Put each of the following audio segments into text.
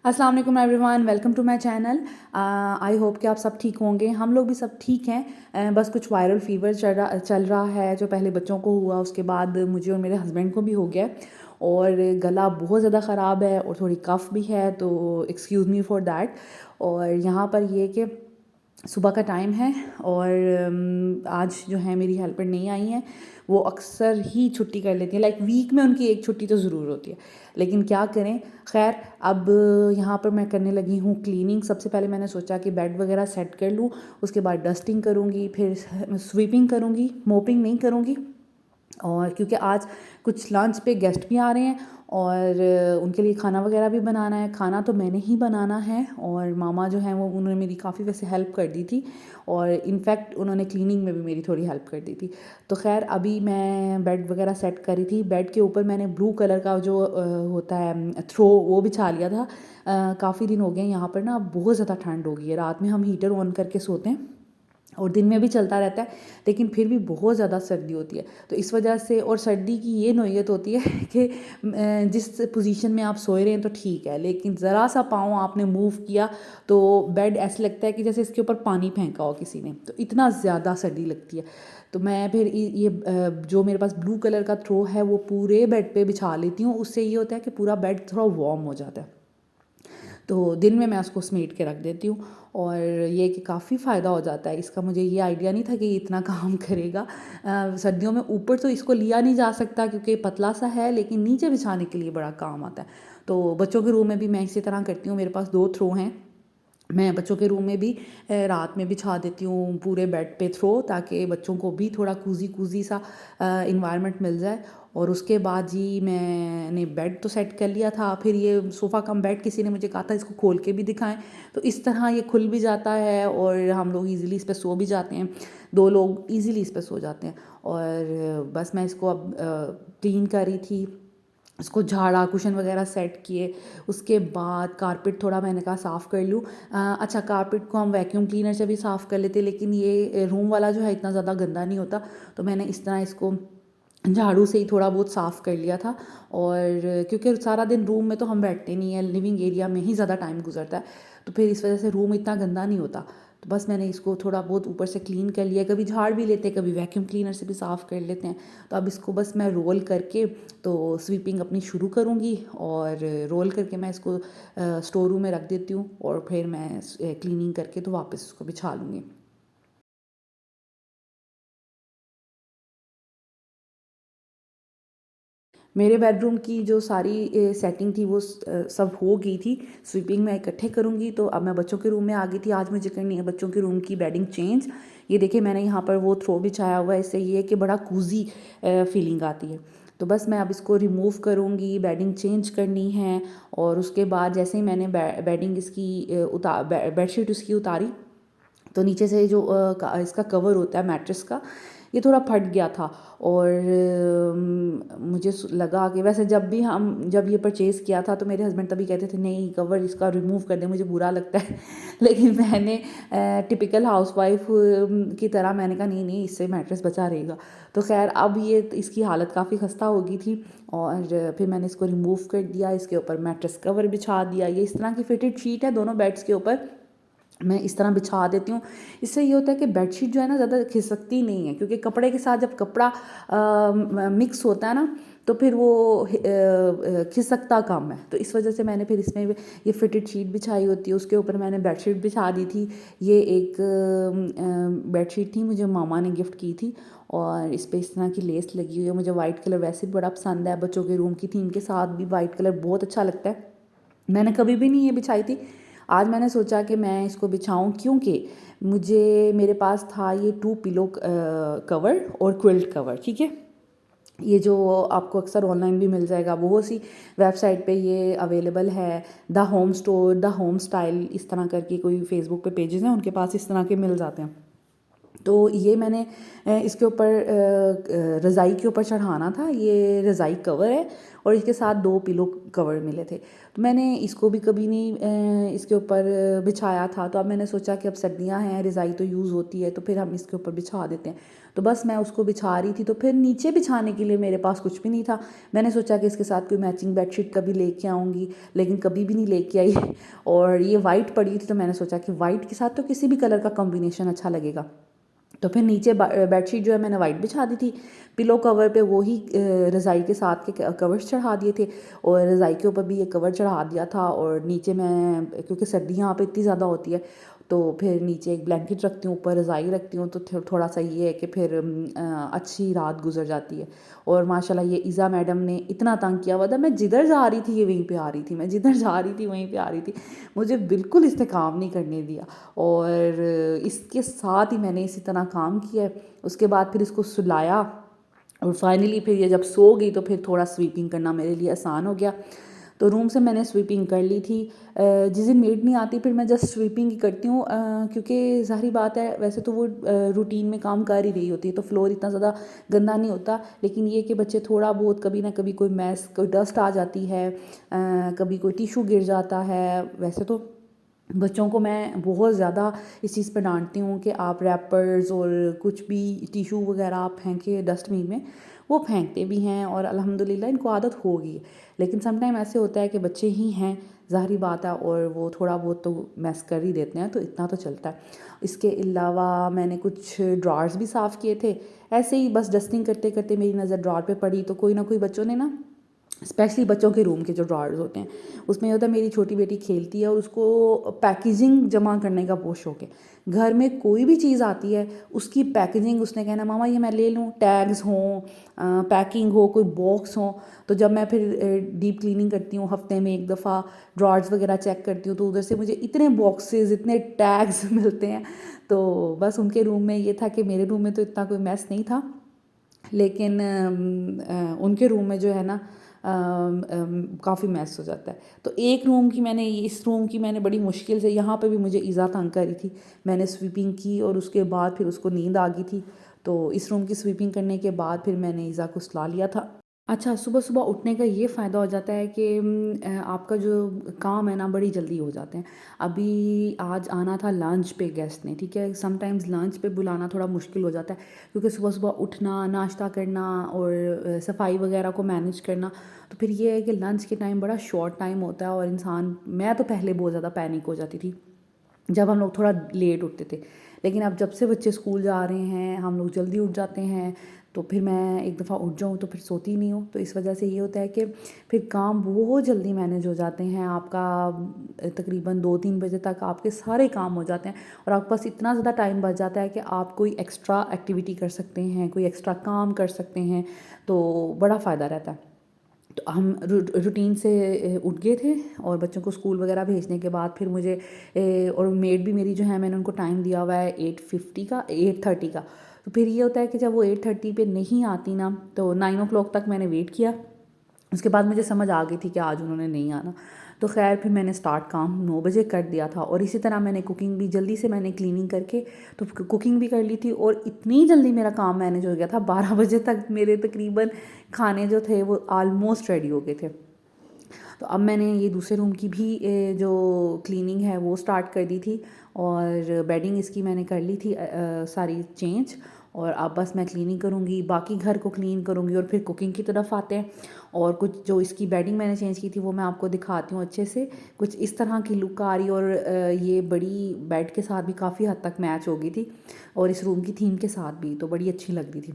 अस्सलाम वालेकुम everyone, welcome to my channel. I hope कि आप सब ठीक होंगे। हम लोग भी सब ठीक हैं। बस कुछ वायरल फीवर चल रहा है जो पहले बच्चों को हुआ, उसके बाद मुझे और मेरे हस्बैंड को भी हो गया और गला बहुत ज़्यादा ख़राब है और थोड़ी कफ़ भी है, तो एक्सक्यूज़ मी फॉर दैट। और यहाँ पर ये कि सुबह का टाइम है और आज जो है मेरी हेल्पर नहीं आई हैं। वो अक्सर ही छुट्टी कर लेती हैं, लाइक वीक में उनकी एक छुट्टी तो ज़रूर होती है, लेकिन क्या करें। खैर, अब यहाँ पर मैं करने लगी हूँ क्लीनिंग। सबसे पहले मैंने सोचा कि बेड वगैरह सेट कर लूँ, उसके बाद डस्टिंग करूँगी, फिर स्वीपिंग करूँगी, मोपिंग नहीं करूँगी। और क्योंकि आज कुछ लंच पे गेस्ट भी आ रहे हैं और उनके लिए खाना वगैरह भी बनाना है। खाना तो मैंने ही बनाना है और मामा जो हैं वो उन्होंने मेरी काफ़ी वैसे हेल्प कर दी थी और इनफैक्ट उन्होंने क्लीनिंग में भी मेरी थोड़ी हेल्प कर दी थी। तो खैर, अभी मैं बेड वगैरह सेट करी थी। बेड के ऊपर मैंने ब्लू कलर का जो होता है थ्रो, वो बिछा लिया था। काफ़ी दिन हो गए यहाँ पर ना, बहुत ज़्यादा ठंड हो गई है। रात में हम हीटर ऑन करके सोते हैं और दिन में भी चलता रहता है, लेकिन फिर भी बहुत ज़्यादा सर्दी होती है। तो इस वजह से, और सर्दी की ये नौयत होती है कि जिस पोजीशन में आप सोए रहे हैं तो ठीक है, लेकिन ज़रा सा पाँव आपने मूव किया तो बेड ऐसे लगता है कि जैसे इसके ऊपर पानी फेंका हो किसी ने, तो इतना ज़्यादा सर्दी लगती है। तो मैं फिर ये जो मेरे पास ब्लू कलर का थ्रो है वो पूरे बेड पे बिछा लेती हूँ। उससे ये होता है कि पूरा बेड थोड़ा वार्म हो जाता है। तो दिन में मैं उसको समेट के रख देती हूँ और ये कि काफ़ी फ़ायदा हो जाता है इसका। मुझे ये आइडिया नहीं था कि ये इतना काम करेगा। सर्दियों में ऊपर तो इसको लिया नहीं जा सकता क्योंकि पतला सा है, लेकिन नीचे बिछाने के लिए बड़ा काम आता है। तो बच्चों के रूम में भी मैं इसी तरह करती हूँ। मेरे पास 2 थ्रो हैं। मैं बच्चों के रूम में भी रात में बिछा देती हूँ पूरे बेड पे थ्रो, ताकि बच्चों को भी थोड़ा कूजी कूजी सा इन्वायरमेंट मिल जाए। और उसके बाद जी मैंने बेड तो सेट कर लिया था। फिर ये सोफ़ा कम बेड किसी ने मुझे कहा था इसको खोल के भी दिखाएं, तो इस तरह ये खुल भी जाता है और हम लोग इजीली इस पर सो भी जाते हैं। 2 लोग इजीली इस पर सो जाते हैं। और बस मैं इसको अब क्लीन कर रही थी, उसको झाड़ा, कुशन वगैरह सेट किए। उसके बाद कारपेट थोड़ा मैंने कहा साफ़ कर लूँ। अच्छा, कारपेट को हम वैक्यूम क्लीनर से भी साफ़ कर लेते, लेकिन ये रूम वाला जो है इतना ज़्यादा गंदा नहीं होता, तो मैंने इस तरह इसको झाड़ू से ही थोड़ा बहुत साफ़ कर लिया था। और क्योंकि सारा दिन रूम में तो हम बैठते नहीं हैं, लिविंग एरिया में ही ज़्यादा टाइम गुजरता है, तो फिर इस वजह से रूम इतना गंदा नहीं होता। तो बस मैंने इसको थोड़ा बहुत ऊपर से क्लीन कर लिया। कभी झाड़ भी लेते हैं, कभी वैक्यूम क्लीनर से भी साफ़ कर लेते हैं। तो अब इसको बस मैं रोल करके तो स्वीपिंग अपनी शुरू करूँगी और रोल करके मैं इसको स्टोर रूम में रख देती हूँ और फिर मैं क्लीनिंग करके तो वापस उसको बिछा लूँगी। मेरे बेडरूम की जो सारी सेटिंग थी वो सब हो गई थी। स्वीपिंग मैं इकट्ठे करूँगी, तो अब मैं बच्चों के रूम में आ गई थी। आज मुझे करनी है बच्चों के रूम की बेडिंग चेंज। ये देखिए मैंने यहाँ पर वो थ्रो बिछाया हुआ है, इससे ये है कि बड़ा कूजी फीलिंग आती है। तो बस मैं अब इसको रिमूव करूँगी, बेडिंग चेंज करनी है। और उसके बाद जैसे ही मैंने बेडिंग इसकी बेडशीट उसकी उतारी, तो नीचे से जो इसका कवर होता है मैट्रेस का, ये थोड़ा फट गया था। और मुझे लगा कि वैसे जब ये परचेज़ किया था तो मेरे हस्बैंड तभी कहते थे नहीं कवर इसका रिमूव कर दे, मुझे बुरा लगता है। लेकिन मैंने टिपिकल हाउसवाइफ की तरह मैंने कहा नहीं नहीं, इससे मैट्रेस बचा रहेगा। तो खैर, अब ये इसकी हालत काफ़ी खस्ता हो गई थी और फिर मैंने इसको रिमूव कर दिया। इसके ऊपर मैट्रेस कवर बिछा दिया। ये इस तरह की फिटेड शीट है दोनों बेड्स के ऊपर, मैं इस तरह बिछा देती हूँ। इससे ये होता है कि बेडशीट जो है ना ज़्यादा खिसकती नहीं है, क्योंकि कपड़े के साथ जब कपड़ा मिक्स होता है ना, तो फिर वो खिसकता कम है। तो इस वजह से मैंने फिर इसमें ये फिटेड शीट बिछाई होती है, उसके ऊपर मैंने बेडशीट बिछा दी थी। ये एक बेडशीट थी, मुझे मामा ने गिफ्ट की थी और इस पर इस तरह की लेस लगी हुई है। मुझे वाइट कलर वैसे भी बड़ा पसंद है, बच्चों के रूम की थीम के साथ भी वाइट कलर बहुत अच्छा लगता है। मैंने कभी भी नहीं ये बिछाई थी, आज मैंने सोचा कि मैं इसको बिछाऊं, क्योंकि मेरे पास था ये 2 पिलो कवर और क्विल्ट कवर, ठीक है। ये जो आपको अक्सर ऑनलाइन भी मिल जाएगा, बहुत सी वेबसाइट पे ये अवेलेबल है। The home store, the home style, इस तरह करके कोई फेसबुक पे पेजेस हैं, उनके पास इस तरह के मिल जाते हैं। तो ये मैंने इसके ऊपर रज़ाई के ऊपर चढ़ाना था। ये रज़ाई कवर है और इसके साथ 2 पिलो कवर मिले थे। तो मैंने इसको भी कभी नहीं इसके ऊपर बिछाया था। तो अब मैंने सोचा कि अब सर्दियाँ हैं, रज़ाई तो यूज़ होती है, तो फिर हम इसके ऊपर बिछा देते हैं। तो बस मैं उसको बिछा रही थी, तो फिर नीचे बिछाने के लिए मेरे पास कुछ भी नहीं था। मैंने सोचा कि इसके साथ कोई मैचिंग बेडशीट कभी लेके आऊँगी, लेकिन कभी भी नहीं लेके आई। और ये वाइट पड़ी थी, तो मैंने सोचा कि वाइट के साथ तो किसी भी कलर का कॉम्बिनेशन अच्छा लगेगा। तो फिर नीचे बेडशीट जो है मैंने वाइट बिछा दी थी, पिलो कवर पे वही रज़ाई के साथ के कवर्स चढ़ा दिए थे, और रज़ाई के ऊपर भी ये कवर चढ़ा दिया था। और नीचे मैं, क्योंकि सर्दी यहाँ पे इतनी ज़्यादा होती है, तो फिर नीचे एक ब्लैंकेट रखती हूँ, ऊपर रज़ाई रखती हूँ, तो थोड़ा सा ये है कि फिर अच्छी रात गुजर जाती है। और माशाल्लाह ये इज़ा मैडम ने इतना तंग किया हुआ था, मैं जिधर जा रही थी ये वहीं पे आ रही थी, मैं जिधर जा रही थी वहीं पे आ रही थी, मुझे बिल्कुल इसने काम नहीं करने दिया। और इसके साथ ही मैंने इसी तरह काम किया। उसके बाद फिर इसको सुलाया, और फाइनली फिर ये जब सो गई तो फिर थोड़ा स्वीपिंग करना मेरे लिए आसान हो गया। तो रूम से मैंने स्वीपिंग कर ली थी। जिस दिन मेड नहीं आती फिर मैं जस्ट स्वीपिंग ही करती हूँ, क्योंकि ज़ाहिर बात है वैसे तो वो रूटीन में काम कर ही रही होती है, तो फ्लोर इतना ज़्यादा गंदा नहीं होता। लेकिन ये कि बच्चे थोड़ा बहुत कभी ना कभी कोई मैस, कोई डस्ट आ जाती है, कभी कोई टिशू गिर जाता है। वैसे तो बच्चों को मैं बहुत ज़्यादा इस चीज़ पे डांटती हूँ कि आप रैपर्स और कुछ भी टिशू वगैरह आप फेंके डस्टबिन में, वो फेंकते भी हैं और अल्हम्दुलिल्लाह इनको आदत होगी। लेकिन समटाइम ऐसे होता है कि बच्चे ही हैं, ज़ाहिरी बात है, और वो थोड़ा बहुत तो मैस कर ही देते हैं, तो इतना तो चलता है। इसके अलावा मैंने कुछ ड्रॉर्स भी साफ़ किए थे, ऐसे ही बस डस्टिंग करते करते मेरी नज़र ड्रॉर पे पड़ी, तो कोई ना कोई बच्चों ने ना, स्पेशली बच्चों के रूम के जो ड्रॉर्स होते हैं, उसमें ये होता है मेरी छोटी बेटी खेलती है और उसको पैकेजिंग जमा करने का बहुत शौक है। घर में कोई भी चीज़ आती है उसकी पैकेजिंग उसने कहना मामा ये मैं ले लूँ, टैग्स हों, पैकिंग हो, कोई बॉक्स हो। तो जब मैं फिर डीप क्लीनिंग करती हूँ, हफ्ते में एक दफ़ा ड्रॉर्स वगैरह चेक करती हूँ, तो उधर से मुझे इतने बॉक्सेस, इतने टैग्स मिलते हैं। तो बस उनके रूम में ये था कि मेरे रूम में तो इतना कोई मैस नहीं था, लेकिन उनके रूम में जो है ना काफ़ी मैस हो जाता है। तो एक रूम की मैंने, इस रूम की मैंने बड़ी मुश्किल से, यहाँ पे भी मुझे इज़ा तंग करी थी, मैंने स्वीपिंग की और उसके बाद फिर उसको नींद आ गई थी। तो इस रूम की स्वीपिंग करने के बाद फिर मैंने इज़ा को सुला लिया था। अच्छा, सुबह-सुबह उठने का ये फ़ायदा हो जाता है कि आपका जो काम है ना बड़ी जल्दी हो जाते हैं। अभी आज आना था लंच पे गेस्ट ने, ठीक है? समटाइम्स लंच पे बुलाना थोड़ा मुश्किल हो जाता है, क्योंकि सुबह-सुबह उठना, नाश्ता करना और सफाई वगैरह को मैनेज करना। तो फिर ये है कि लंच के टाइम बड़ा शॉर्ट टाइम होता है, और इंसान, मैं तो पहले बहुत ज़्यादा पैनिक हो जाती थी जब हम लोग थोड़ा लेट उठते थे। लेकिन अब जब से बच्चे स्कूल जा रहे हैं, हम लोग जल्दी उठ जाते हैं, तो फिर मैं एक दफ़ा उठ जाऊँ तो फिर सोती नहीं हूँ। तो इस वजह से ये होता है कि फिर काम बहुत जल्दी मैनेज हो जाते हैं। आपका तकरीबन 2-3 बजे तक आपके सारे काम हो जाते हैं, और आपके पास इतना ज़्यादा टाइम बच जाता है कि आप कोई एक्स्ट्रा एक्टिविटी कर सकते हैं, कोई एक्स्ट्रा काम कर सकते हैं, तो बड़ा फ़ायदा रहता है। तो हम रूटीन से उठ गए थे, और बच्चों को स्कूल वगैरह भेजने के बाद फिर मुझे और मेड भी मेरी जो है, मैंने उनको टाइम दिया हुआ है 8:50 का, 8:30 का। तो फिर ये होता है कि जब वो 8:30 पे नहीं आती ना, तो 9 ओ क्लॉक तक मैंने वेट किया। उसके बाद मुझे समझ आ गई थी कि आज उन्होंने नहीं आना। तो खैर फिर मैंने स्टार्ट काम 9 बजे कर दिया था, और इसी तरह मैंने कुकिंग भी जल्दी से, मैंने क्लीनिंग करके तो कुकिंग भी कर ली थी, और इतनी जल्दी मेरा काम मैनेज हो गया था, 12 बजे तक मेरे तकरीबन खाने जो थे वो आलमोस्ट रेडी हो गए थे। तो अब मैंने ये दूसरे रूम की भी जो क्लीनिंग है वो स्टार्ट कर दी थी, और बेडिंग इसकी मैंने कर ली थी सारी चेंज। और अब बस मैं क्लीनिंग करूँगी, बाकी घर को क्लीन करूँगी, और फिर कुकिंग की तरफ आते हैं। और कुछ जो इसकी बेडिंग मैंने चेंज की थी वो मैं आपको दिखाती हूँ अच्छे से। कुछ इस तरह की लुक आ रही, और ये बड़ी बेड के साथ भी काफ़ी हद तक मैच हो गई थी, और इस रूम की थीम के साथ भी, तो बड़ी अच्छी लग रही थी।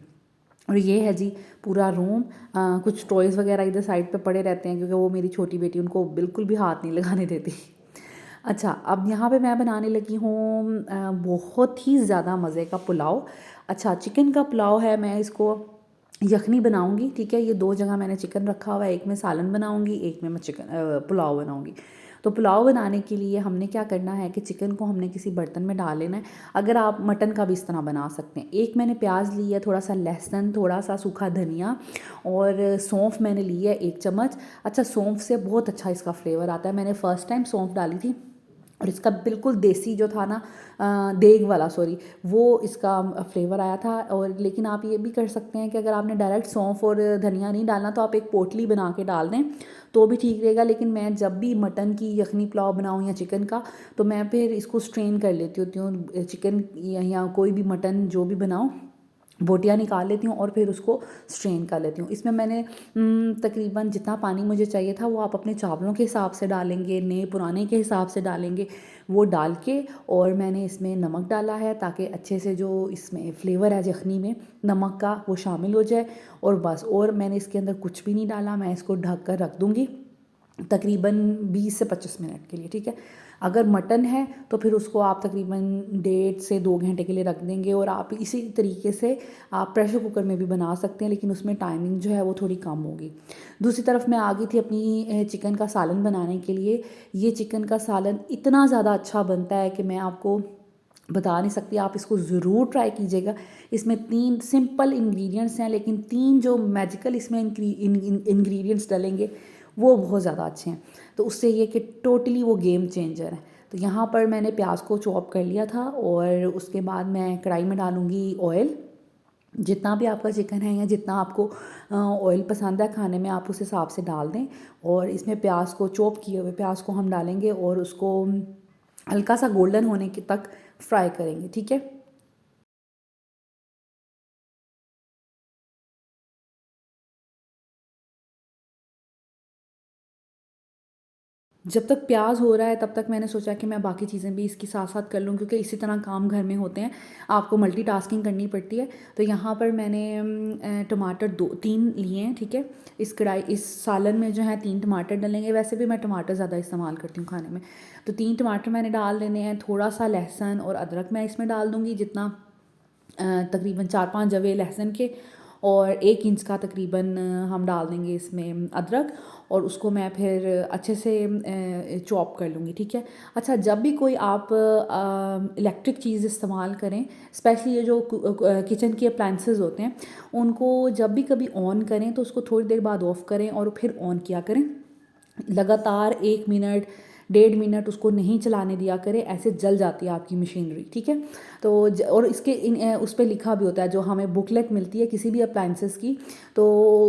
और ये है जी पूरा रूम। कुछ टॉयज़ वगैरह इधर साइड पे पड़े रहते हैं, क्योंकि वो मेरी छोटी बेटी, उनको बिल्कुल भी हाथ नहीं लगाने देती। अच्छा, अब यहाँ पे मैं बनाने लगी हूँ बहुत ही ज़्यादा मज़े का पुलाव। अच्छा, चिकन का पुलाव है, मैं इसको यखनी बनाऊँगी, ठीक है? ये 2 जगह मैंने चिकन रखा हुआ है, एक में सालन बनाऊँगी, एक में मैं चिकन पुलाव बनाऊँगी। तो पुलाव बनाने के लिए हमने क्या करना है कि चिकन को हमने किसी बर्तन में डाल लेना है। अगर आप मटन का भी इस तरह बना सकते हैं। एक मैंने प्याज ली है, थोड़ा सा लहसुन, थोड़ा सा सूखा धनिया, और सौंफ मैंने ली है 1 चम्मच। अच्छा, सौंफ से बहुत अच्छा इसका फ्लेवर आता है। मैंने फ़र्स्ट टाइम सौंफ डाली थी, और इसका बिल्कुल देसी जो था ना, देग वाला सॉरी, वो इसका फ्लेवर आया था। और लेकिन आप ये भी कर सकते हैं कि अगर आपने डायरेक्ट सौंफ और धनिया नहीं डालना तो आप एक पोटली बना के डाल दें तो भी ठीक रहेगा। लेकिन मैं जब भी मटन की यखनी पुलाव बनाऊँ या चिकन का, तो मैं फिर इसको स्ट्रेन कर लेती होती हूँ, चिकन या कोई भी मटन जो भी बनाऊँ, बोटियाँ निकाल लेती हूँ और फिर उसको स्ट्रेन कर लेती हूँ। इसमें मैंने तकरीबन जितना पानी मुझे चाहिए था वो आप अपने चावलों के हिसाब से डालेंगे, नए पुराने के हिसाब से डालेंगे, वो डाल के और मैंने इसमें नमक डाला है ताकि अच्छे से जो इसमें फ्लेवर है यखनी में नमक का वो शामिल हो जाए। और बस, और मैंने इसके अंदर कुछ भी नहीं डाला, मैं इसको ढक कर रख दूँगी तकरीबन 20 से 25 मिनट के लिए, ठीक है। अगर मटन है तो फिर उसको आप तकरीबन 1.5 से 2 घंटे के लिए रख देंगे। और आप इसी तरीके से आप प्रेशर कुकर में भी बना सकते हैं, लेकिन उसमें टाइमिंग जो है वो थोड़ी कम होगी। दूसरी तरफ मैं आ गई थी अपनी चिकन का सालन बनाने के लिए। ये चिकन का सालन इतना ज़्यादा अच्छा बनता है कि मैं आपको बता नहीं सकती, आप इसको ज़रूर ट्राई कीजिएगा। इसमें 3 सिंपल इंग्रेडिएंट्स हैं, लेकिन 3 जो मैजिकल इसमें इंग्रेडिएंट्स डलेंगे वो बहुत ज़्यादा अच्छे हैं। तो उससे ये कि टोटली वो गेम चेंजर है। तो यहाँ पर मैंने प्याज को चॉप कर लिया था और उसके बाद मैं कढ़ाई में डालूँगी ऑयल। जितना भी आपका चिकन है या जितना आपको ऑयल पसंद है खाने में, आप उस हिसाब से डाल दें। और इसमें प्याज को, चॉप किए हुए प्याज को हम डालेंगे और उसको हल्का सा गोल्डन होने के तक फ्राई करेंगे, ठीक है। जब तक प्याज हो रहा है तब तक मैंने सोचा कि मैं बाकी चीज़ें भी इसके साथ साथ कर लूँ, क्योंकि इसी तरह काम घर में होते हैं, आपको मल्टीटास्किंग करनी पड़ती है। तो यहाँ पर मैंने टमाटर 2-3 लिए हैं, ठीक है। इस सालन में जो है 3 टमाटर डलेंगे। वैसे भी मैं टमाटर ज़्यादा इस्तेमाल करती हूँ खाने में। तो 3 टमाटर मैंने डाल देने हैं। थोड़ा सा लहसुन और अदरक मैं इसमें डाल दूँगी, जितना तकरीबन 4-5 जवे लहसुन के, और 1 इंच का तकरीबन हम डाल देंगे इसमें अदरक। और उसको मैं फिर अच्छे से चॉप कर लूँगी, ठीक है। अच्छा, जब भी कोई आप इलेक्ट्रिक चीज़ इस्तेमाल करें, स्पेशली ये जो किचन के अप्लाइंसेस होते हैं, उनको जब भी कभी ऑन करें तो उसको थोड़ी देर बाद ऑफ़ करें और फिर ऑन किया करें। लगातार 1 मिनट 1.5 मिनट उसको नहीं चलाने दिया करें, ऐसे जल जाती है आपकी मशीनरी, ठीक है। तो और इसके उस पर लिखा भी होता है, जो हमें बुकलेट मिलती है किसी भी अप्लाइंसेस की, तो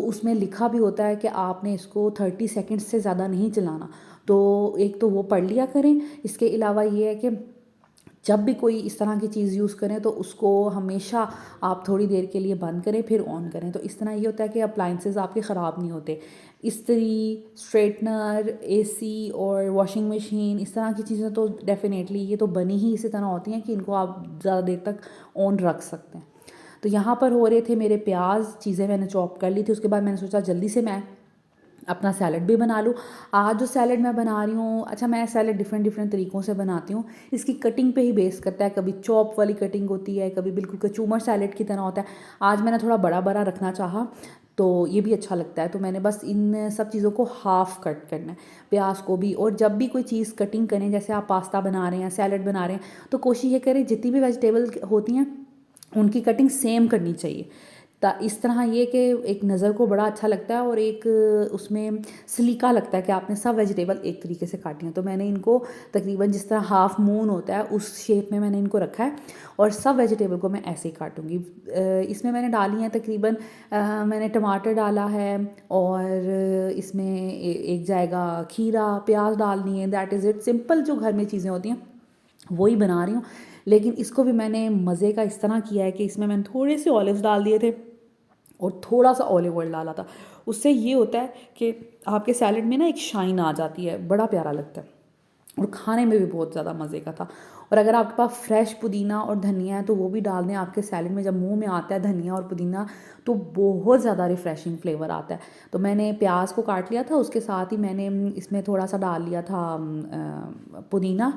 उसमें लिखा भी होता है कि आपने इसको 30 सेकंड से ज़्यादा नहीं चलाना। तो एक तो वो पढ़ लिया करें। इसके अलावा ये है कि जब भी कोई इस तरह की चीज़ यूज़ करें तो उसको हमेशा आप थोड़ी देर के लिए बंद करें फिर ऑन करें। तो इस तरह ये होता है कि अप्लाइंसेस आपके ख़राब नहीं होते। इस्त्री, स्ट्रेटनर, एसी और वॉशिंग मशीन, इस तरह की चीज़ें तो डेफ़िनेटली ये तो बनी ही इसी तरह होती हैं कि इनको आप ज़्यादा देर तक ऑन रख सकते हैं। तो यहाँ पर हो रहे थे मेरे प्याज, चीज़ें मैंने चॉप कर ली थी। उसके बाद मैंने सोचा जल्दी से मैं अपना सैलड भी बना लूँ। आज जो सैलड मैं बना रही हूँ, अच्छा, मैं सैलड डिफरेंट डिफरेंट तरीक़ों से बनाती हूँ। इसकी कटिंग पे ही बेस करता है, कभी चॉप वाली कटिंग होती है, कभी बिल्कुल कचूमर सैलड की तरह होता है। आज मैंने थोड़ा बड़ा बड़ा रखना चाहा तो ये भी अच्छा लगता है। तो मैंने बस इन सब चीज़ों को हाफ़ कट करना है, प्याज को भी। और जब भी कोई चीज़ कटिंग करें, जैसे आप पास्ता बना रहे हैं, सैलड बना रहे हैं, तो कोशिश ये करें जितनी भी वेजिटेबल होती हैं उनकी कटिंग सेम करनी चाहिए। इस तरह ये कि एक नज़र को बड़ा अच्छा लगता है और एक उसमें सलीका लगता है कि आपने सब वेजिटेबल एक तरीके से काटी हैं। तो मैंने इनको तकरीबन जिस तरह हाफ़ मून होता है उस शेप में मैंने इनको रखा है और सब वेजिटेबल को मैं ऐसे ही काटूँगी। इसमें मैंने डाली हैं तकरीबन, मैंने टमाटर डाला है और इसमें एक जाएगा खीरा, प्याज डालनी है। दैट इज़ इट, सिंपल जो घर में चीज़ें होती हैं वही बना रही हूँ। लेकिन इसको भी मैंने मज़े का इस तरह किया है कि इसमें मैंने थोड़े से ऑलिव्स डाल दिए थे और थोड़ा सा ऑलिव ऑयल डाला था। उससे ये होता है कि आपके सैलड में ना एक शाइन आ जाती है, बड़ा प्यारा लगता है और खाने में भी बहुत ज़्यादा मज़े का था। और अगर आपके पास फ्रेश पुदीना और धनिया है तो वो भी डाल दें आपके सैलड में। जब मुंह में आता है धनिया और पुदीना तो बहुत ज़्यादा रिफ़्रेशिंग फ्लेवर आता है। तो मैंने प्याज को काट लिया था, उसके साथ ही मैंने इसमें थोड़ा सा डाल लिया था पुदीना,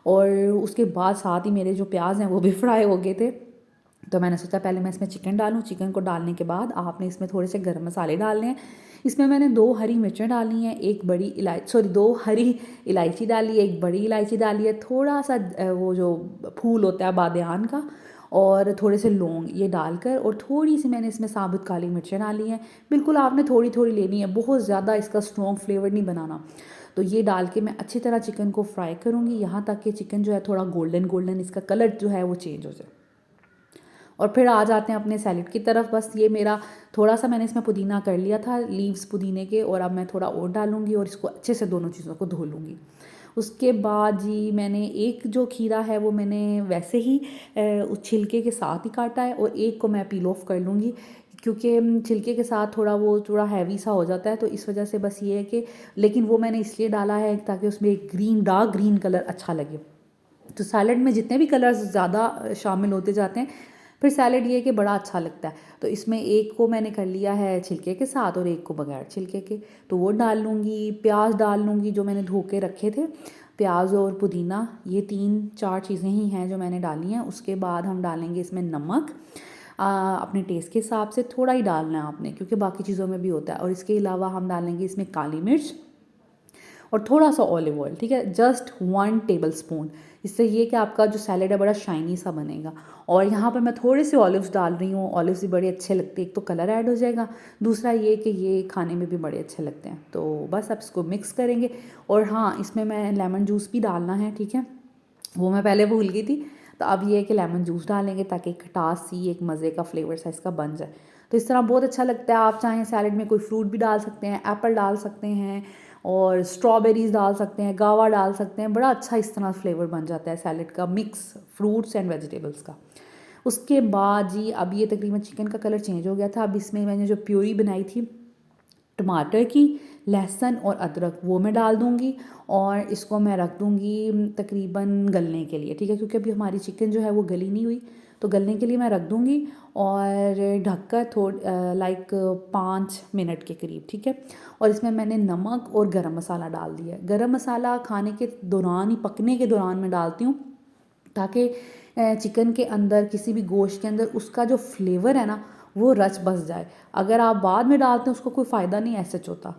और उसके बाद साथ ही मेरे जो प्याज हैं वो भी फ्राई हो गए थे। तो मैंने सोचा पहले मैं इसमें चिकन डालूँ। चिकन को डालने के बाद आपने इसमें थोड़े से गर्म मसाले डालने हैं। इसमें मैंने 2 हरी मिर्चें डाली हैं, 2 हरी इलायची डाली है, 1 बड़ी इलायची डाली है, थोड़ा सा वो जो फूल होता है बादयान का, और थोड़े से लौंग, ये डालकर, और थोड़ी सी मैंने इसमें साबुत काली मिर्चें डाली हैं। बिल्कुल आपने थोड़ी थोड़ी लेनी है, बहुत ज़्यादा इसका स्ट्रॉन्ग फ्लेवर नहीं बनाना। तो ये डाल के मैं अच्छी तरह चिकन को फ्राई करूँगी यहाँ तक कि चिकन जो है थोड़ा गोल्डन गोल्डन इसका कलर जो है वो चेंज हो जाए। और फिर आ जाते हैं अपने सैलेड की तरफ। बस ये मेरा थोड़ा सा मैंने इसमें पुदीना कर लिया था, लीव्स पुदीने के, और अब मैं थोड़ा और डालूँगी और इसको अच्छे से दोनों चीज़ों को धो लूँगी। उसके बाद जी मैंने एक जो खीरा है वो मैंने वैसे ही उस छिलके के साथ ही काटा है, और एक को मैं पील ऑफ कर लूँगी क्योंकि छिलके के साथ थोड़ा हैवी सा हो जाता है, तो इस वजह से बस ये है कि, लेकिन वो मैंने इसलिए डाला है ताकि उसमें एक डार्क ग्रीन कलर अच्छा लगे। तो सैलड में जितने भी कलर्स ज़्यादा शामिल होते जाते हैं फिर सैलड ये कि बड़ा अच्छा लगता है। तो इसमें एक को मैंने कर लिया है छिलके के साथ और एक को बगैर छिलके के, तो वो डाल लूँगी। प्याज डाल लूँगी जो मैंने धो के रखे थे, प्याज और पुदीना, ये 3-4 चीज़ें ही हैं जो मैंने डाली हैं। उसके बाद हम डालेंगे इसमें नमक, अपने टेस्ट के हिसाब से थोड़ा ही डालना है आपने क्योंकि बाकी चीज़ों में भी होता है। और इसके अलावा हम डालेंगे इसमें काली मिर्च और थोड़ा सा ऑलिव ऑयल, ठीक है, जस्ट 1 टेबल स्पून। इससे ये कि आपका जो सैलेड है बड़ा शाइनी सा बनेगा। और यहाँ पर मैं थोड़े से ऑलिव्स डाल रही हूँ, ऑलिव्स भी बड़े अच्छे लगते हैं, एक तो कलर ऐड हो जाएगा, दूसरा ये कि ये खाने में भी बड़े अच्छे लगते हैं। तो बस अब इसको मिक्स करेंगे। और हाँ, इसमें मैं लेमन जूस भी डालना है, ठीक है, वो मैं पहले भूल गई थी। तो अब ये है कि लेमन जूस डालेंगे ताकि खटास सी एक मज़े का फ्लेवर सा इसका बन जाए। तो इस तरह बहुत अच्छा लगता है। आप चाहें सैलेड में कोई फ्रूट भी डाल सकते हैं, एप्पल डाल सकते हैं और स्ट्रॉबेरीज़ डाल सकते हैं, गावा डाल सकते हैं, बड़ा अच्छा इस तरह फ्लेवर बन जाता है सैलेड का, मिक्स फ्रूट्स एंड वेजिटेबल्स का। उसके बाद जी अब ये तकरीबन चिकन का कलर चेंज हो गया था। अब इसमें मैंने जो प्यूरी बनाई थी टमाटर की, लहसुन और अदरक, वो मैं डाल दूँगी और इसको मैं रख दूँगी तकरीबन गलने के लिए, ठीक है, क्योंकि अभी हमारी चिकन जो है वो गली नहीं हुई, तो गलने के लिए मैं रख दूँगी और ढककर लाइक 5 मिनट के करीब, ठीक है। और इसमें मैंने नमक और गरम मसाला डाल दिया है। गरम मसाला खाने के दौरान ही, पकने के दौरान मैं डालती हूँ ताकि चिकन के अंदर, किसी भी गोश्त के अंदर उसका जो फ्लेवर है ना वो रच बस जाए। अगर आप बाद में डालते हैं उसको कोई फ़ायदा नहीं ऐसे होता।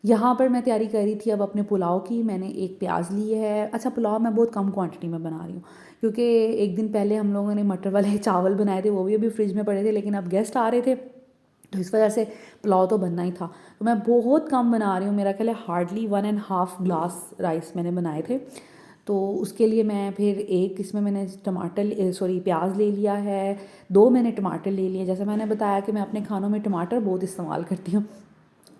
यहाँ पर मैं तैयारी कर रही थी अब अपने पुलाव की। मैंने एक प्याज ली है। अच्छा, पुलाव मैं बहुत कम क्वांटिटी में बना रही हूँ क्योंकि एक दिन पहले हम लोगों ने मटर वाले चावल बनाए थे, वो भी अभी फ्रिज में पड़े थे, लेकिन अब गेस्ट आ रहे थे तो इस वजह से पुलाव तो बनना ही था। तो मैं बहुत कम बना रही हूँ, मेरा ख्याल है हार्डली 1.5 ग्लास राइस मैंने बनाए थे। तो उसके लिए मैं फिर एक इसमें मैंने प्याज ले लिया है, 2 मैंने टमाटर ले लिए। जैसे मैंने बताया कि मैं अपने खानों में टमाटर बहुत इस्तेमाल करती हूँ,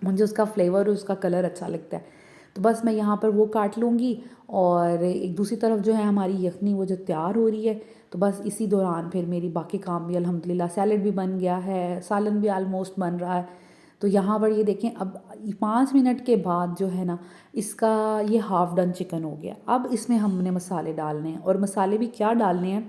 मुझे उसका फ्लेवर और उसका कलर अच्छा लगता है। तो बस मैं यहाँ पर वो काट लूँगी और एक दूसरी तरफ जो है हमारी यखनी वो जो तैयार हो रही है, तो बस इसी दौरान फिर मेरी बाकी काम भी अल्हम्दुलिल्लाह, सैलेड भी बन गया है, सालन भी आलमोस्ट बन रहा है। तो यहाँ पर ये देखें, अब 5 मिनट के बाद जो है ना इसका ये हाफ़ डन चिकन हो गया। अब इसमें हमने मसाले डालने हैं और मसाले भी क्या डालने हैं,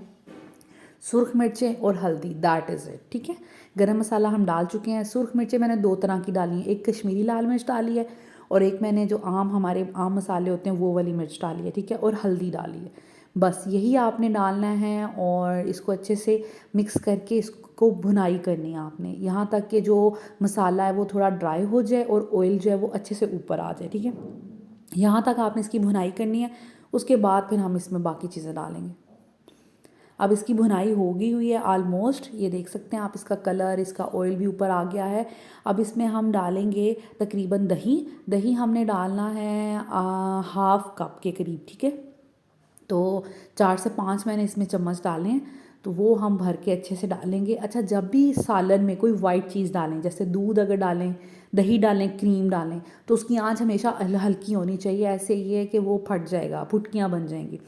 सुरख मिर्चें और हल्दी, दैट इज़ इट, ठीक है। गरम मसाला हम डाल चुके हैं। सुरख मिर्चें मैंने 2 तरह की डाली हैं, एक कश्मीरी लाल मिर्च डाली है और एक मैंने जो हमारे आम मसाले होते हैं वो वाली मिर्च डाली है, ठीक है, और हल्दी डाली है। बस यही आपने डालना है और इसको अच्छे से मिक्स करके इसको भुनाई करनी है आपने, यहाँ तक कि जो मसाला है वो थोड़ा ड्राई हो जाए और ऑयल जो है वो अच्छे से ऊपर आ जाए, ठीक है। यहाँ तक आपने इसकी भुनाई करनी है। उसके बाद फिर हम इसमें बाकी चीज़ें डालेंगे। अब इसकी भुनाई होगी हुई है ऑलमोस्ट, ये देख सकते हैं आप, इसका कलर, इसका ऑयल भी ऊपर आ गया है। अब इसमें हम डालेंगे तकरीबन दही। दही हमने डालना है 1/2 कप के करीब, ठीक है। तो 4 से 5 मैंने इसमें चम्मच डाले हैं, तो वो हम भर के अच्छे से डालेंगे। अच्छा, जब भी सालन में कोई वाइट चीज़ डालें, जैसे दूध अगर डालें, दही डालें, क्रीम डालें, तो उसकी आंच हमेशा हल्की होनी चाहिए, ऐसे ये है कि वो फट जाएगा, फुटकियाँ बन जाएंगी।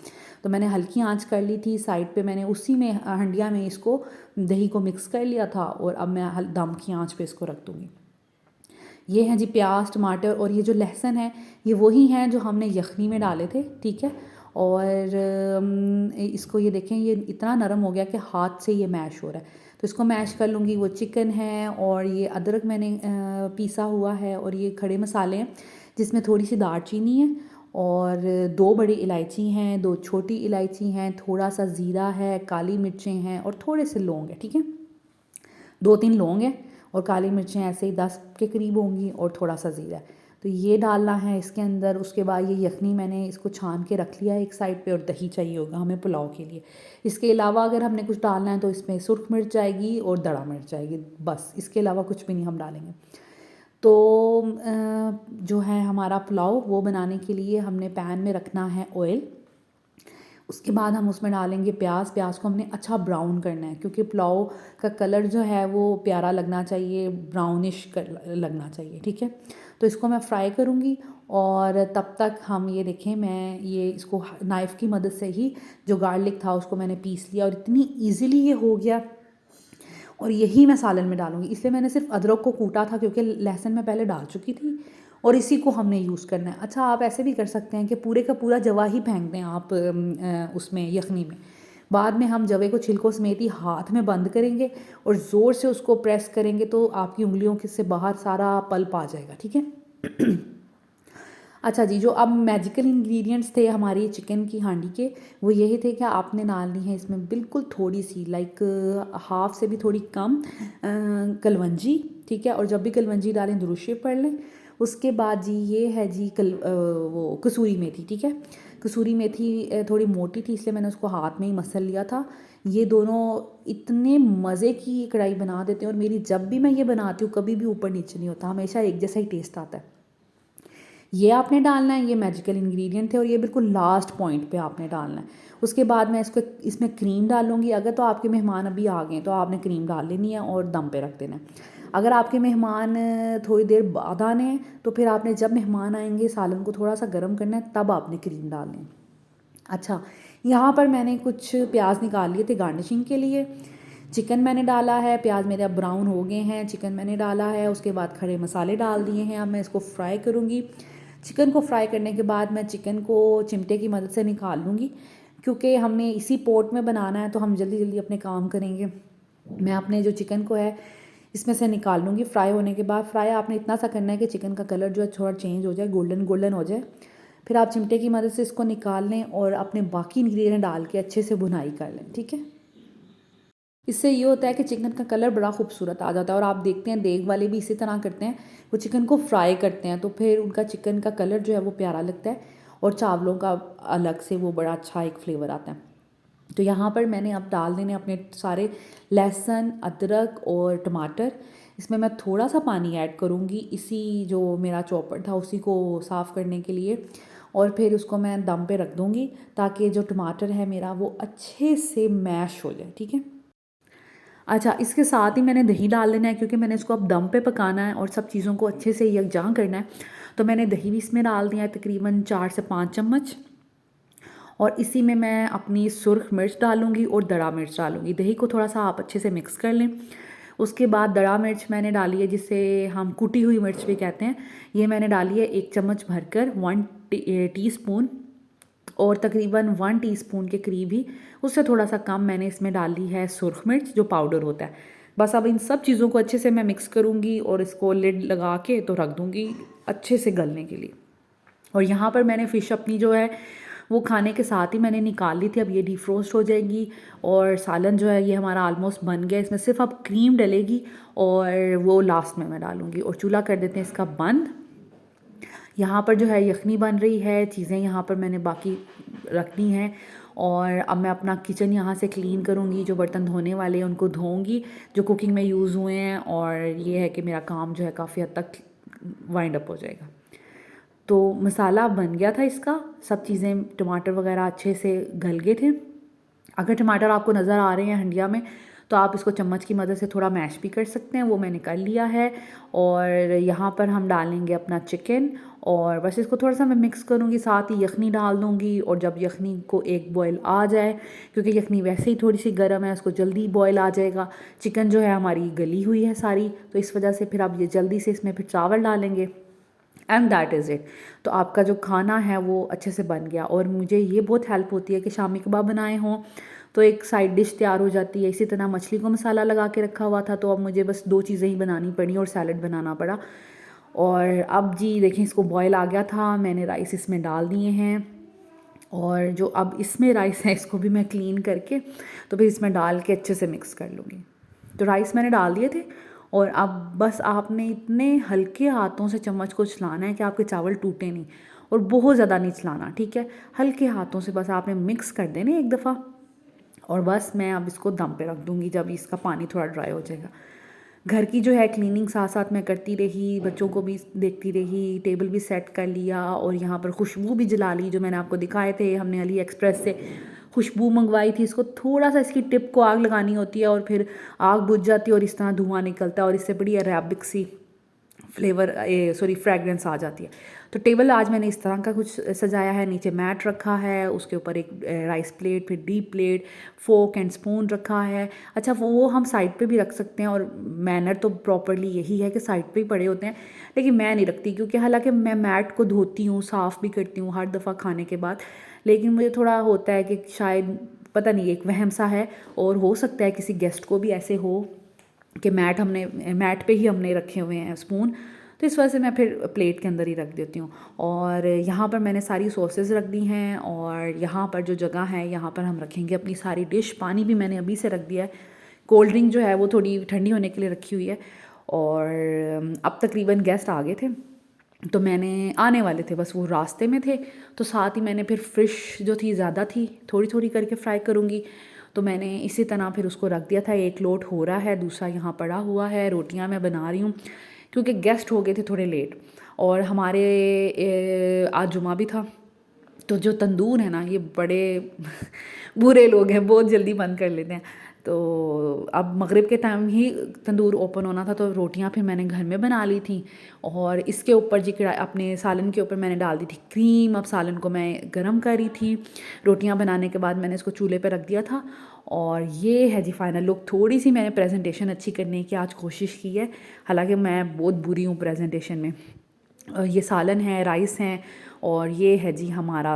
तो मैंने हल्की आंच कर ली थी, साइड पे मैंने उसी में हंडिया में इसको दही को मिक्स कर लिया था और अब मैं दम की आंच पे इसको रख दूँगी। ये हैं जी प्याज, टमाटर और ये जो लहसुन है ये वही हैं जो हमने यखनी में डाले थे, ठीक है। और इसको ये देखें, ये इतना नरम हो गया कि हाथ से ये मैश हो रहा है, तो इसको मैश कर लूँगी। वो चिकन है और ये अदरक मैंने पीसा हुआ है और ये खड़े मसाले हैं जिसमें थोड़ी सी दालचीनी है और 2 बड़ी इलायची हैं, 2 छोटी इलायची हैं, थोड़ा सा ज़ीरा है, काली मिर्चें हैं और थोड़े से लौंग हैं, ठीक है। 2-3 लौंग हैं और काली मिर्चें ऐसे ही 10 के करीब होंगी और थोड़ा सा ज़ीरा है, तो ये डालना है इसके अंदर। उसके बाद ये यखनी मैंने इसको छान के रख लिया है एक साइड पे और दही चाहिए होगा हमें पुलाव के लिए। इसके अलावा अगर हमने कुछ डालना है तो इसमें सुरख मिर्च जाएगी और दड़ा मिर्च जाएगी, बस इसके अलावा कुछ भी नहीं हम डालेंगे। तो जो है हमारा पुलाव वो बनाने के लिए हमने पैन में रखना है ऑयल। उसके बाद हम उसमें डालेंगे प्याज। प्याज को हमने अच्छा ब्राउन करना है, क्योंकि पुलाव का कलर जो है वो प्यारा लगना चाहिए, ब्राउनिश लगना चाहिए, ठीक है। तो इसको मैं फ्राई करूँगी और तब तक हम ये देखें, मैं ये इसको नाइफ़ की मदद से ही जो गार्लिक था उसको मैंने पीस लिया और इतनी ईज़िली ये हो गया। और यही मैं सालन में डालूँगी, इसलिए मैंने सिर्फ अदरक को कूटा था क्योंकि लहसुन मैं पहले डाल चुकी थी और इसी को हमने यूज़ करना है। अच्छा, आप ऐसे भी कर सकते हैं कि पूरे का पूरा जवा ही फेंक दें आप उसमें यखनी में। बाद में हम जवे को छिलकों समेत ही हाथ में बंद करेंगे और ज़ोर से उसको प्रेस करेंगे तो आपकी उंगलियों के से बाहर सारा पल्प आ जाएगा, ठीक है। अच्छा जी, जो अब मैजिकल इंग्रेडिएंट्स थे हमारी चिकन की हांडी के, वो यही थे कि आपने डालनी है इसमें बिल्कुल थोड़ी सी, लाइक हाफ से भी थोड़ी कम कलवंजी, ठीक है। और जब भी कलवंजी डालें दुरूद शरीफ पढ़ लें। उसके बाद जी ये है जी वो कसूरी मेथी, ठीक है। कसूरी मेथी थोड़ी मोटी थी इसलिए मैंने उसको हाथ में ही मसल लिया था। ये दोनों इतने मज़े की कढ़ाई बना देते हैं और मेरी जब भी मैं ये बनाती हूँ कभी भी ऊपर नीचे नहीं होता, हमेशा एक जैसा ही टेस्ट आता है। ये आपने डालना है, ये मैजिकल इंग्रेडिएंट थे और ये बिल्कुल लास्ट पॉइंट पे आपने डालना है। उसके बाद मैं इसमें क्रीम डालूंगी। अगर तो आपके मेहमान अभी आ गए तो आपने क्रीम डाल लेनी है और दम पे रख देना है। अगर आपके मेहमान थोड़ी देर बाद आने हैं तो फिर आपने जब मेहमान आएंगे सालन को थोड़ा सा गर्म करना है, तब आपने क्रीम डालनी है। अच्छा, यहाँ पर मैंने कुछ प्याज निकाल लिए थे गार्निशिंग के लिए। चिकन मैंने डाला है, प्याज मेरे अब ब्राउन हो गए हैं, चिकन मैंने डाला है, उसके बाद खड़े मसाले डाल दिए हैं। अब मैं इसको फ्राई करूँगी। चिकन को फ्राई करने के बाद मैं चिकन को चिमटे की मदद से निकाल लूँगी, क्योंकि हमने इसी पोट में बनाना है तो हम जल्दी जल्दी अपने काम करेंगे। मैं अपने जो चिकन को है इसमें से निकाल लूँगी। फ्राई होने के बाद, फ्राई आपने इतना सा करना है कि चिकन का कलर जो है थोड़ा चेंज हो जाए, गोल्डन गोल्डन हो जाए। फिर आप चिमटे की मदद से इसको निकाल लें और अपने बाकी इंग्रेडिएंट डाल के अच्छे से भुनाई कर लें, ठीक है। इससे ये होता है कि चिकन का कलर बड़ा खूबसूरत आ जाता है। और आप देखते हैं देग वाले भी इसी तरह करते हैं, वो चिकन को फ्राई करते हैं तो फिर उनका चिकन का कलर जो है वो प्यारा लगता है और चावलों का अलग से वो बड़ा अच्छा एक फ्लेवर आता है। तो यहाँ पर मैंने अब डाल देने अपने सारे लहसुन, अदरक और टमाटर। इसमें मैं थोड़ा सा पानी ऐड करूँगी, इसी जो मेरा चॉपर था उसी को साफ़ करने के लिए। और फिर उसको मैं दम पे रख दूँगी ताकि जो टमाटर है मेरा वो अच्छे से मैश हो जाए, ठीक है। अच्छा, इसके साथ ही मैंने दही डाल देना है, क्योंकि मैंने इसको अब दम पे पकाना है और सब चीज़ों को अच्छे से यकजां करना है। तो मैंने दही भी इसमें डाल दिया है, तकरीबन 4 से 5 चम्मच। और इसी में मैं अपनी सुर्ख मिर्च डालूँगी और दड़ा मिर्च डालूँगी। दही को थोड़ा सा आप अच्छे से मिक्स कर लें। उसके बाद दड़ा मिर्च मैंने डाली है, जिसे हम कुटी हुई मिर्च भी कहते हैं। ये मैंने डाली है 1 चम्मच भरकर, 1 टीस्पून, और तकरीबन 1 टीस्पून के करीब ही, उससे थोड़ा सा कम मैंने इसमें डाली है सुर्ख मिर्च जो पाउडर होता है। बस अब इन सब चीज़ों को अच्छे से मैं मिक्स करूँगी और इसको लिड लगा के तो रख दूँगी अच्छे से गलने के लिए। और यहाँ पर मैंने फ़िश अपनी जो है वो खाने के साथ ही मैंने निकाल ली थी। अब ये डिफ्रोस्ट हो जाएगी और सालन जो है ये हमारा ऑलमोस्ट बन गया। इसमें सिर्फ अब क्रीम डलेगी और वो लास्ट में मैं डालूँगी। और चूल्हा कर देते हैं इसका बंद। यहाँ पर जो है यखनी बन रही है, चीज़ें यहाँ पर मैंने बाकी रखनी है। और अब मैं अपना किचन यहाँ से क्लीन करूँगी, जो बर्तन धोने वाले हैं उनको धोऊँगी जो कुकिंग में यूज़ हुए हैं। और ये है कि मेरा काम जो है काफ़ी हद तक वाइंड अप हो जाएगा। तो मसाला बन गया था इसका, सब चीज़ें टमाटर वगैरह अच्छे से गल गए थे। अगर टमाटर आपको नज़र आ रहे हैं हंडिया में तो आप इसको चम्मच की मदद से थोड़ा मैश भी कर सकते हैं, वो मैंने कर लिया है। और यहाँ पर हम डालेंगे अपना चिकन और बस इसको थोड़ा सा मैं मिक्स करूँगी, साथ ही यखनी डाल दूँगी। और जब यखनी को एक बॉयल आ जाए, क्योंकि यखनी वैसे ही थोड़ी सी गर्म है, उसको जल्दी बॉयल आ जाएगा। चिकन जो है हमारी गली हुई है सारी, तो इस वजह से फिर आप ये जल्दी से इसमें फिर चावल डालेंगे एंड दैट इज़ इट। तो आपका जो खाना है वो अच्छे से बन गया। और मुझे ये बहुत हेल्प होती है कि शामी कबाब बनाए हों तो एक साइड डिश तैयार हो जाती है। इसी तरह मछली को मसाला लगा के रखा हुआ था, तो अब मुझे बस 2 चीज़ें ही बनानी पड़ी और सैलड बनाना पड़ा। और अब जी देखें, इसको बॉयल आ गया था, मैंने राइस इसमें डाल दिए हैं। और जो अब इसमें राइस है इसको भी मैं क्लीन करके तो फिर इसमें डाल के अच्छे से मिक्स कर लूँगी। तो राइस मैंने डाल दिए थे और अब बस आपने इतने हल्के हाथों से चम्मच को चलाना है कि आपके चावल टूटे नहीं, और बहुत ज़्यादा नहीं चलाना, ठीक है। हल्के हाथों से बस आपने मिक्स कर देने एक दफ़ा। और बस मैं अब इसको दम पे रख दूँगी जब इसका पानी थोड़ा ड्राई हो जाएगा। घर की जो है क्लीनिंग साथ साथ मैं करती रही, बच्चों को भी देखती रही, टेबल भी सेट कर लिया और यहाँ पर खुशबू भी जला ली जो मैंने आपको दिखाए थे। हमने अली एक्सप्रेस से खुशबू मंगवाई थी। इसको थोड़ा सा इसकी टिप को आग लगानी होती है और फिर आग बुझ जाती है और इस तरह धुआं निकलता है और इससे बड़ी अरेबिक सी फ्लेवर फ्रेगरेंस आ जाती है। तो टेबल आज मैंने इस तरह का कुछ सजाया है। नीचे मैट रखा है, उसके ऊपर एक राइस प्लेट, फिर deep plate, fork and spoon रखा है। अच्छा वो हम साइड पे भी रख सकते हैं और मैनर तो प्रॉपरली यही है कि साइड पे ही पड़े होते हैं, लेकिन मैं नहीं रखती क्योंकि हालांकि मैं मैट को धोती हूँ, साफ़ भी करती हूँ हर दफ़ा खाने के बाद, लेकिन मुझे थोड़ा होता है कि शायद पता नहीं एक वहम सा है और हो सकता है किसी गेस्ट को भी ऐसे हो कि मैट पे ही हमने रखे हुए हैं स्पून, तो इस वजह से मैं फिर प्लेट के अंदर ही रख देती हूँ। और यहाँ पर मैंने सारी सॉसेस रख दी हैं और यहाँ पर जो जगह है यहाँ पर हम रखेंगे अपनी सारी डिश। पानी भी मैंने अभी से रख दिया है, कोल्ड ड्रिंक जो है वो थोड़ी ठंडी होने के लिए रखी हुई है। और अब तकरीबन गेस्ट आ गए थे तो मैंने आने वाले थे, बस वो रास्ते में थे, तो साथ ही मैंने फिर फ़िश जो थी ज़्यादा थी, थोड़ी थोड़ी करके फ्राई करूँगी, तो मैंने इसी तरह फिर उसको रख दिया था। एक लोट हो रहा है, दूसरा यहाँ पड़ा हुआ है। रोटियाँ मैं बना रही हूँ क्योंकि गेस्ट हो गए थे थोड़े लेट और हमारे आज जुमा भी था, तो जो तंदूर है ना ये बड़े बुरे लोग हैं, बहुत जल्दी बंद कर लेते हैं। तो अब मगरिब के टाइम ही तंदूर ओपन होना था, तो रोटियां फिर मैंने घर में बना ली थी और इसके ऊपर जी अपने सालन के ऊपर मैंने डाल दी थी क्रीम। अब सालन को मैं गरम करी थी, रोटियां बनाने के बाद मैंने इसको चूल्हे पे रख दिया था और ये है जी फाइनल लुक। थोड़ी सी मैंने प्रेजेंटेशन अच्छी करने की आज कोशिश की है, हालांकि मैं बहुत बुरी हूँ प्रेजेंटेशन में। ये सालन है, राइस हैं और ये है जी हमारा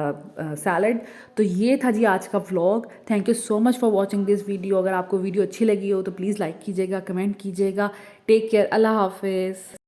सैलड। तो ये था जी आज का vlog. Thank you so much for watching this video. अगर आपको वीडियो अच्छी लगी हो तो प्लीज़ लाइक कीजिएगा, कमेंट कीजिएगा। टेक केयर, अल्लाह हाफिज़।